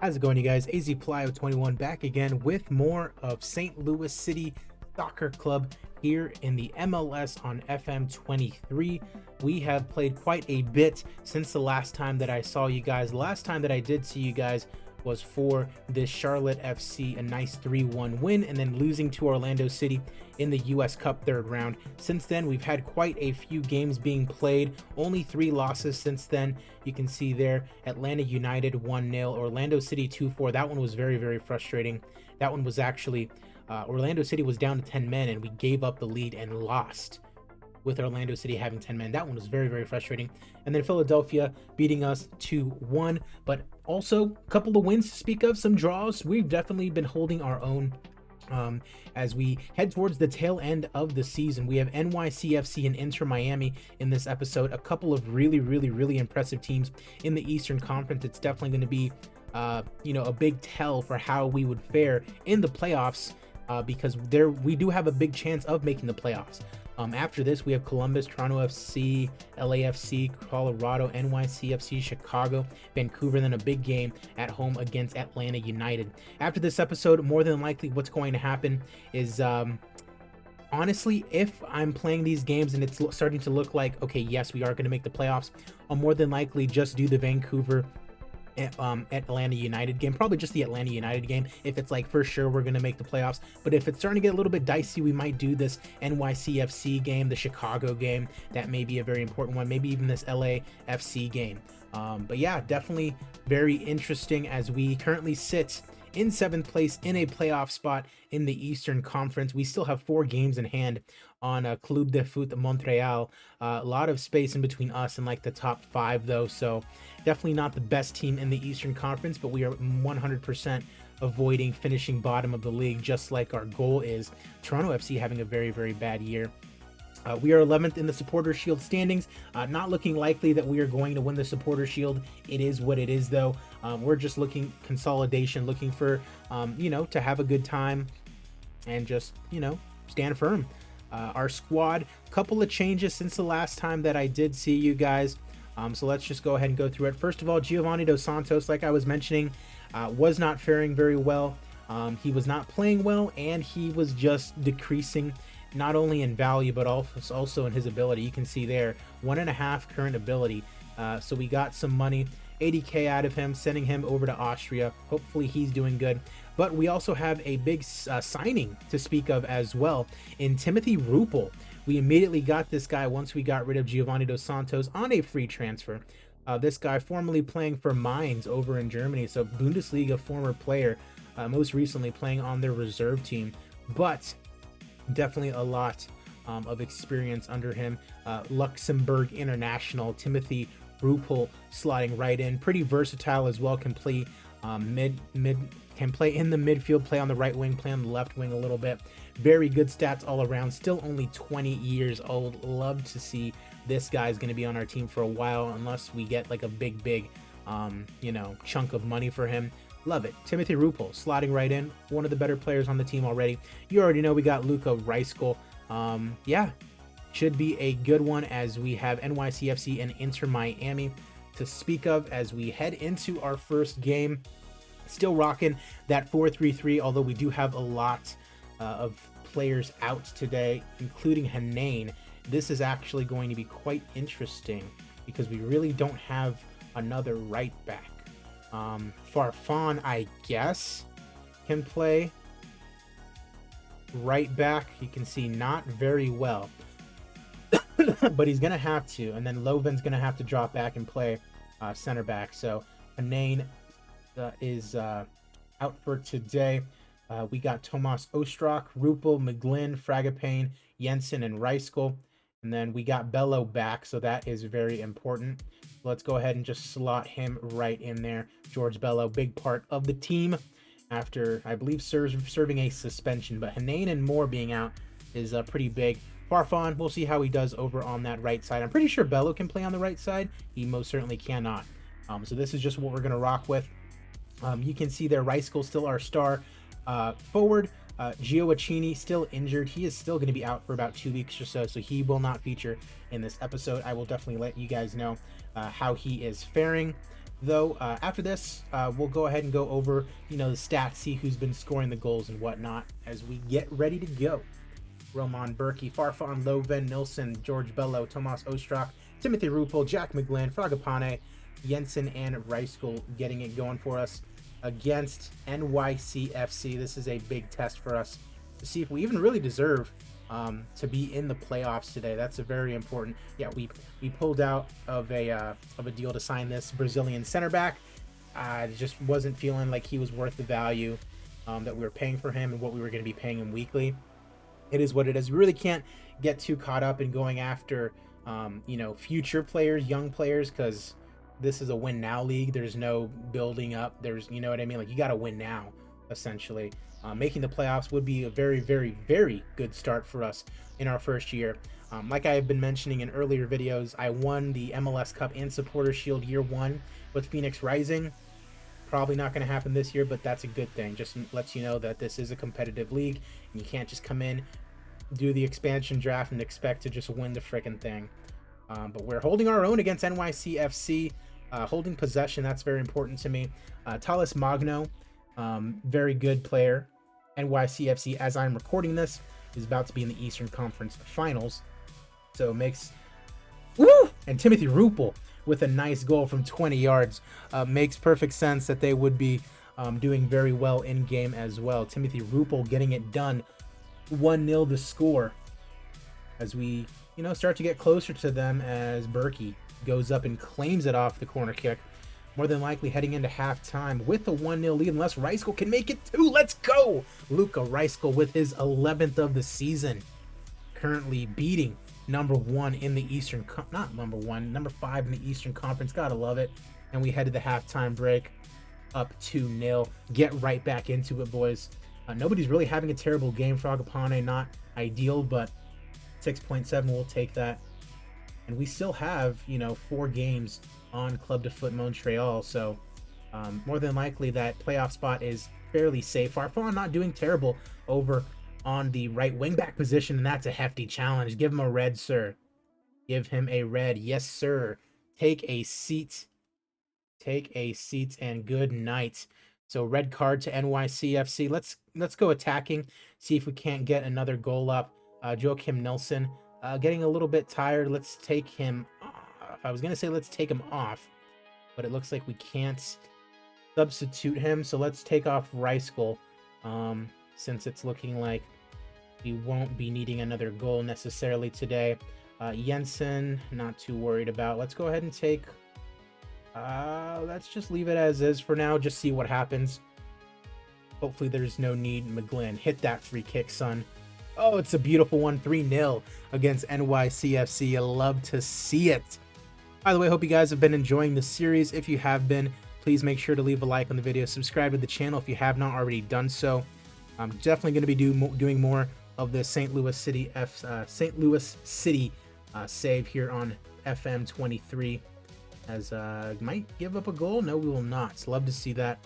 How's it going, you guys? AZ Plyo 21 back again with more of St. Louis City Soccer Club here in the MLS on FM 23. We have played quite a bit since the last time that I saw you guys. The last time that I did see you guys was for this Charlotte FC, a nice 3-1 win, and then losing to Orlando City in the US Cup third round. Since then, we've had quite a few games being played, only 3 losses since then. You can see there, Atlanta United 1-0, Orlando City 2-4. That one was very, very frustrating. That one was actually, Orlando City was down to 10 men, and we gave up the lead and lost with Orlando City having 10 men. That one was very, very frustrating. And then Philadelphia beating us 2-1, but also a couple of wins to speak of, some draws. We've definitely been holding our own as we head towards the tail end of the season. We have NYCFC and Inter Miami in this episode, a couple of really impressive teams in the Eastern Conference. It's definitely going to be a big tell for how we would fare in the playoffs, because we do have a big chance of making the playoffs. After this, we have Columbus, Toronto FC, LAFC, Colorado, NYCFC, Chicago, Vancouver, and then a big game at home against Atlanta United. After this episode, more than likely what's going to happen is, honestly, if I'm playing these games and it's starting to look like, okay, yes, we are going to make the playoffs, I'll more than likely just do the Vancouver Atlanta United game, probably just the Atlanta United game, if it's like for sure we're gonna make the playoffs. But if it's starting to get a little bit dicey, we might do this NYCFC game, the Chicago game. That may be a very important one, maybe even this LAFC game. But yeah, definitely very interesting as we currently sit in 7th place in a playoff spot in the Eastern Conference. We still have 4 games in hand on Club de Foot Montreal. A lot of space in between us and like the top 5 though, so definitely not the best team in the Eastern Conference, but we are 100% avoiding finishing bottom of the league, just like our goal is. Toronto FC having a very bad year. We are 11th in the Supporter Shield standings. Not looking likely that we are going to win the Supporter Shield. It is what it is, though. We're just looking consolidation, looking for, to have a good time and just, stand firm. Our squad, couple of changes since the last time that I did see you guys. So let's just go ahead and go through it. First of all, Giovanni Dos Santos, like I was mentioning, was not faring very well. He was not playing well, and he was just decreasing not only in value but also in his ability. You can see there 1.5 current ability. So we got some money, 80k out of him, sending him over to Austria. Hopefully he's doing good. But we also have a big signing to speak of as well in Timothy Ruppel. We immediately got this guy once we got rid of Giovanni Dos Santos on a free transfer. This guy formerly playing for Mainz over in Germany, so Bundesliga former player, most recently playing on their reserve team, but definitely a lot of experience under him. Luxembourg international Timothy Ruppel slotting right in, pretty versatile as well. Can play can play in the midfield, play on the right wing, play on the left wing a little bit. Very good stats all around. Still only 20 years old. Love to see this guy's going to be on our team for a while, unless we get like a big chunk of money for him. Love it. Timothy Ruppel slotting right in, one of the better players on the team already. You already know we got Luka Reiskell. Should be a good one as we have NYCFC and Inter Miami to speak of as we head into our first game. Still rocking that 4-3-3, although we do have a lot of players out today, including Hanane. This is actually going to be quite interesting because we really don't have another right back. Farfan, I guess, can play right back. You can see not very well, but he's gonna have to, and then Loven's gonna have to drop back and play center back. So Hanane is out for today. We got Tomas Ostrak, Ruppel, McGlynn, Fragapane, Jensen, and Reiskell. And then we got Bello back, so that is very important. Let's go ahead and just slot him right in there. George Bello, big part of the team after, I believe, serving a suspension. But Hanane and Moore being out is pretty big. Farfan, we'll see how he does over on that right side. I'm pretty sure Bello can play on the right side. He most certainly cannot. So this is just what we're going to rock with. You can see there, Reiskell still our star forward. Gio Achini still injured. He is still going to be out for about 2 weeks or so, so he will not feature in this episode. I will definitely let you guys know how he is faring. though. After this, we'll go ahead and go over, the stats, see who's been scoring the goals and whatnot as we get ready to go. Roman Berkey, Farfan, Loven, Nilsson, George Bello, Tomas Ostrak, Timothy Rupel, Jack McGlynn, Fragapane, Jensen, and Reiskell getting it going for us against NYCFC. This is a big test for us to see if we even really deserve to be in the playoffs today. That's a very important. Yeah, we pulled out of a deal to sign this Brazilian center back. Just wasn't feeling like he was worth the value that we were paying for him and what we were going to be paying him weekly. It is what it is. We really can't get too caught up in going after future players, young players, because this is a win now league. There's no building up. There's, you know what I mean? Like, you got to win now, essentially. Making the playoffs would be a very, very, very good start for us in our first year. Like I have been mentioning in earlier videos, I won the MLS Cup and Supporter Shield year 1 with Phoenix Rising. Probably not going to happen this year, but that's a good thing. Just lets you know that this is a competitive league, and you can't just come in, do the expansion draft, and expect to just win the freaking thing. But we're holding our own against NYCFC. Holding possession, that's very important to me. Talis Magno, very good player. NYCFC, as I'm recording this, is about to be in the Eastern Conference Finals. So it makes... Woo! And Timothy Rupel with a nice goal from 20 yards. Makes perfect sense that they would be doing very well in game as well. Timothy Rupel getting it done. 1-0 the score. As we, start to get closer to them as Berkey goes up and claims it off the corner kick. More than likely heading into halftime with a 1-0 lead unless Reiskell can make it 2. Let's go! Luka Reiskell with his 11th of the season. Currently beating number 1 in the Eastern... Not number 1, number 5 in the Eastern Conference. Gotta love it. And we head to the halftime break up 2-0. Get right back into it, boys. Nobody's really having a terrible game. Fragapane, not ideal, but 6.7, we'll take that. And we still have, 4 games on Club de Foot Montreal, so more than likely that playoff spot is fairly safe. Farfan not doing terrible over on the right wing back position, and that's a hefty challenge. Give him a red, sir. Give him a red. Yes, sir. Take a seat. Take a seat, and good night. So red card to NYCFC. Let's go attacking. See if we can't get another goal up. Joachim Nelson getting a little bit tired. Let's take him off. I was going to say let's take him off, but it looks like we can't substitute him. So let's take off Reiskell since it's looking like we won't be needing another goal necessarily today. Jensen, not too worried about. Let's go ahead and take... let's just leave it as is for now. Just see what happens. Hopefully there's no need. McGlynn, hit that free kick, son. Oh, it's a beautiful one. 3-0 against NYCFC. You love to see it. By the way, hope you guys have been enjoying the series. If you have been, please make sure to leave a like on the video. Subscribe to the channel if you have not already done so. I'm definitely going to be doing more of the St. Louis City save here on FM 23. As might give up a goal. No, we will not. Love to see that.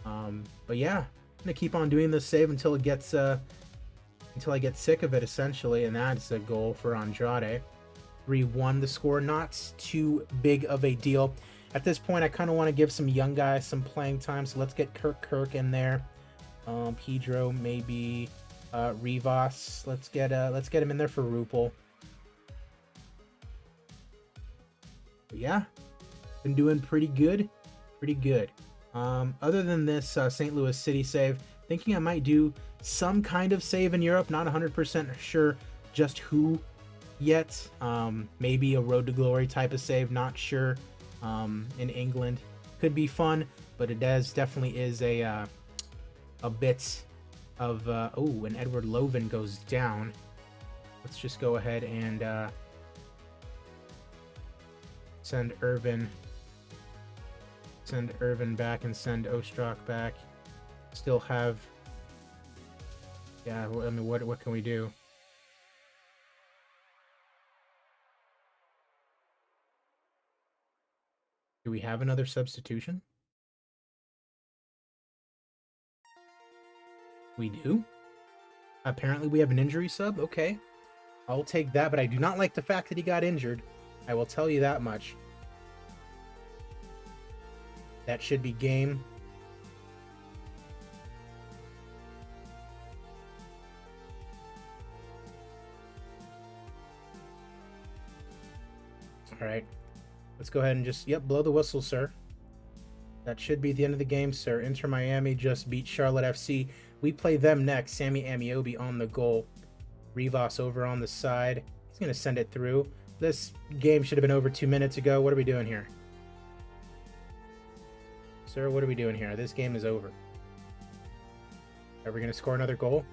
But yeah, I'm gonna keep on doing this save until it gets until I get sick of it, essentially. And that's a goal for Andrade. 3-1 the score. Not too big of a deal at this point. I kind of want to give some young guys some playing time, so let's get Kirk in there. Pedro, maybe Rivas. Let's get him in there for Rupel. But yeah, been doing pretty good. Other than this St. Louis City save, thinking I might do some kind of save in Europe. Not 100% sure just who yet. Maybe a Road to Glory type of save. Not sure. In England, could be fun, but it definitely is a bit of oh, and Edward Loven goes down. Let's just go ahead and send Irvin back and send Ostrak back. Still have, yeah, I mean, what can we do? Do we have another substitution? We do? Apparently we have an injury sub? Okay. I'll take that, but I do not like the fact that he got injured. I will tell you that much. That should be game. All right. Let's go ahead and just, yep, blow the whistle, sir. That should be the end of the game, sir. Inter Miami just beat Charlotte FC. We play them next. Sammy Amiobi on the goal. Rivas over on the side. He's going to send it through. This game should have been over 2 minutes ago. What are we doing here? Sir, what are we doing here? This game is over. Are we going to score another goal?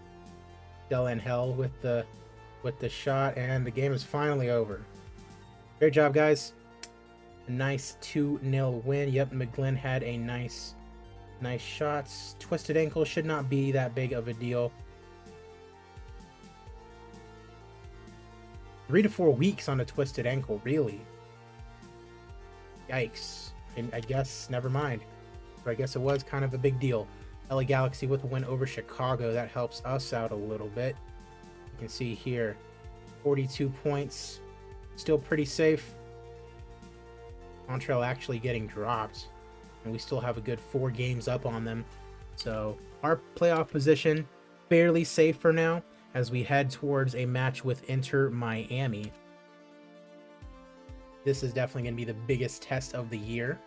Del Angel with the shot, and the game is finally over. Great job, guys. A nice 2-0 win. Yep, McGlynn had a nice shots. Twisted ankle should not be that big of a deal. 3 to 4 weeks on a twisted ankle, really? Yikes. And I guess, never mind. Or I guess it was kind of a big deal. LA Galaxy with a win over Chicago. That helps us out a little bit. You can see here, 42 points. Still pretty safe. Montreal actually getting dropped, and we still have a good 4 games up on them. So our playoff position fairly safe for now as we head towards a match with Inter Miami. This is definitely going to be the biggest test of the year.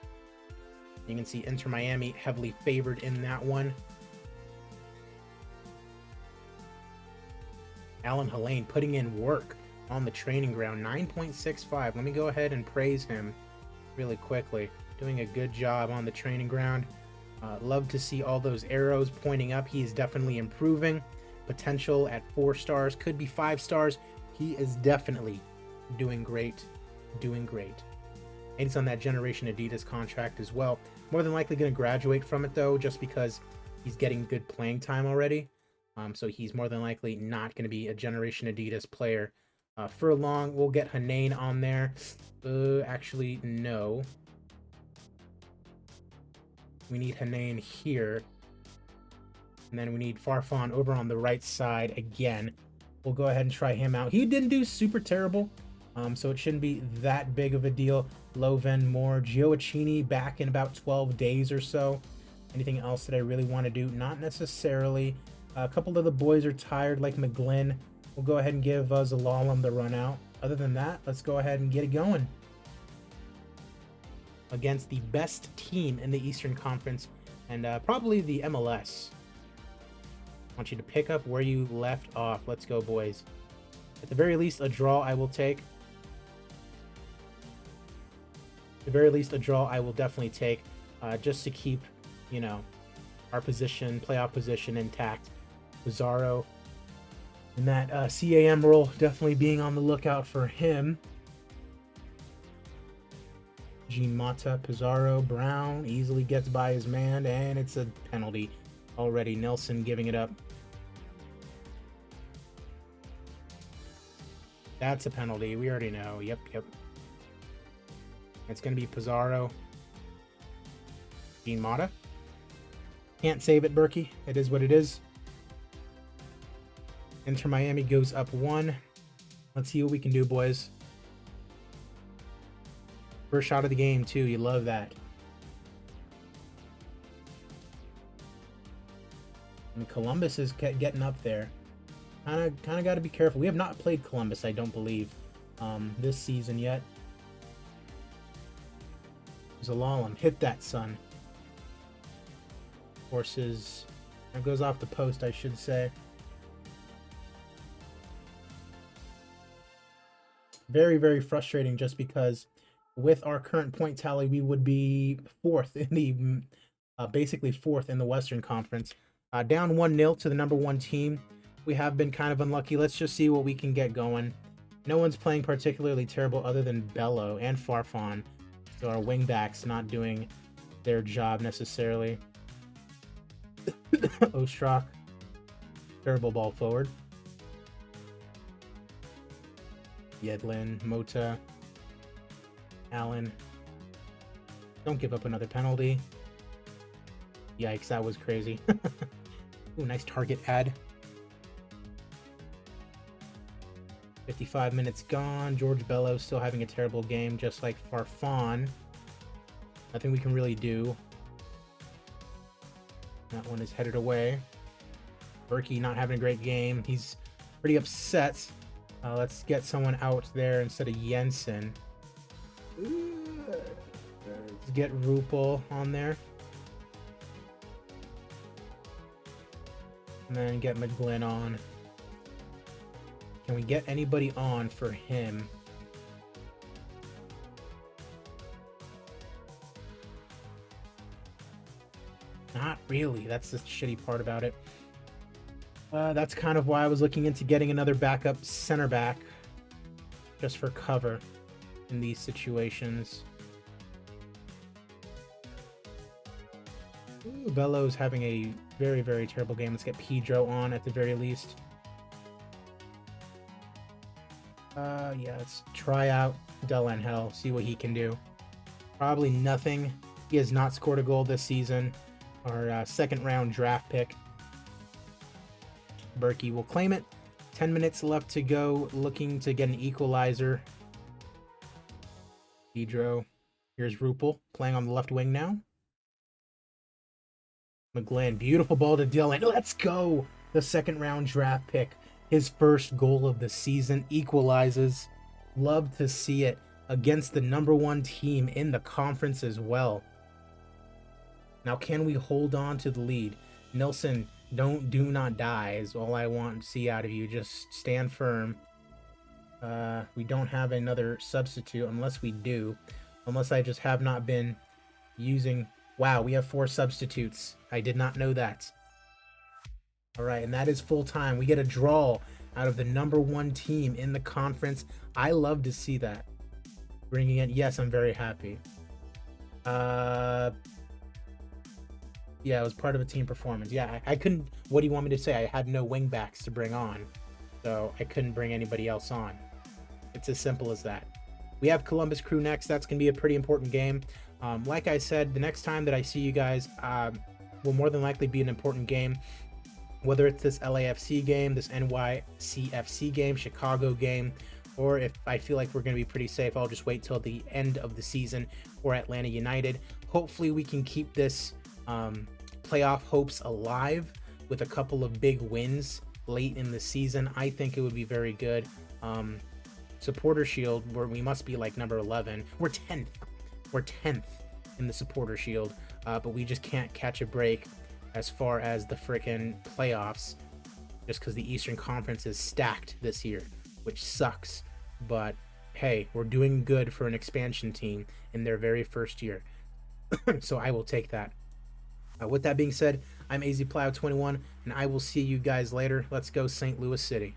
You can see Inter Miami heavily favored in that one. Alan Helene putting in work on the training ground. 9.65. Let me go ahead and praise him really quickly. Doing a good job on the training ground. Love to see all those arrows pointing up. He is definitely improving. Potential at 4 stars, could be 5 stars. He is definitely doing great. Doing great. And he's on that Generation Adidas contract as well. More than likely going to graduate from it though, just because he's getting good playing time already. So he's more than likely not going to be a Generation Adidas player for long. We'll get Hanane on there. Actually, no. We need Hanane here. And then we need Farfan over on the right side again. We'll go ahead and try him out. He didn't do super terrible, so it shouldn't be that big of a deal. Loven, Moore, Gioacchini back in about 12 days or so. Anything else that I really want to do? Not necessarily. A couple of the boys are tired, like McGlynn. We'll go ahead and give Zalalem the run out. Other than that, let's go ahead and get it going. Against the best team in the Eastern Conference, and probably the MLS. I want you to pick up where you left off. Let's go, boys. At the very least, a draw I will take. At the very least, a draw I will definitely take, just to keep, you know, our position, playoff position intact. Pizarro in that CAM role, definitely being on the lookout for him. Jean Mata, Pizarro, Brown easily gets by his man, and it's a penalty already. Nelson giving it up. That's a penalty. We already know. Yep. It's going to be Pizarro. Jean Mata. Can't save it, Berkey. It is what it is. Inter Miami goes up 1. Let's see what we can do, boys. First shot of the game, too. You love that. And Columbus is getting up there. Kind of got to be careful. We have not played Columbus, I don't believe, this season yet. Zalalem, hit that, son. Forces. That goes off the post, I should say. Very, very frustrating, just because with our current point tally, we would be 4th in the, basically 4th in the Western Conference. Down 1-0 to the number 1 team. We have been kind of unlucky. Let's just see what we can get going. No one's playing particularly terrible other than Bello and Farfan. So our wingbacks not doing their job necessarily. Ostrak. Terrible ball forward. Yedlin, Mota, Allen. Don't give up another penalty. Yikes, that was crazy. Ooh, nice target ad. 55 minutes gone. George Bello still having a terrible game, just like Farfan. Nothing we can really do. That one is headed away. Berkey not having a great game. He's pretty upset. Let's get someone out there instead of Jensen. Let's get Rupel on there. And then get McGlynn on. Can we get anybody on for him? Not really. That's the shitty part about it. That's kind of why I was looking into getting another backup center back just for cover in these situations. Ooh, Bello's having a very, very terrible game. Let's get Pedro on at the very least. Yeah, let's try out Del Angel, see what he can do. Probably nothing. He has not scored a goal this season. Our second round draft pick. Berkey will claim it. 10 minutes left to go, looking to get an equalizer. Pedro. Here's Rupel playing on the left wing now. McGlynn, beautiful ball to Dylan. Let's go! The second round draft pick. His first goal of the season, equalizes. Love to see it against the #1 team in the conference as well. Now, can we hold on to the lead? Nilsson, do not die is all I want to see out of you. Just stand firm. We don't have another substitute unless we do. Unless I just have not been using... Wow, we have 4 substitutes. I did not know that. All right, and that is full time. We get a draw out of the #1 team in the conference. I love to see that. Bringing it, yes, I'm very happy. Yeah, it was part of a team performance. Yeah, I couldn't... What do you want me to say? I had no wingbacks to bring on, so I couldn't bring anybody else on. It's as simple as that. We have Columbus Crew next. That's going to be a pretty important game. Like I said, the next time that I see you guys will more than likely be an important game. Whether it's this LAFC game, this NYCFC game, Chicago game, or if I feel like we're going to be pretty safe, I'll just wait till the end of the season for Atlanta United. Hopefully we can keep this playoff hopes alive with a couple of big wins late in the season. I think it would be very good. Supporter Shield, where we must be like number 11. We're 10th. We're 10th in the Supporter Shield, but we just can't catch a break as far as the frickin' playoffs, just because the Eastern Conference is stacked this year, which sucks. But hey, we're doing good for an expansion team in their very first year. So I will take that. With that being said, I'm AZPlow21, and I will see you guys later. Let's go St. Louis City.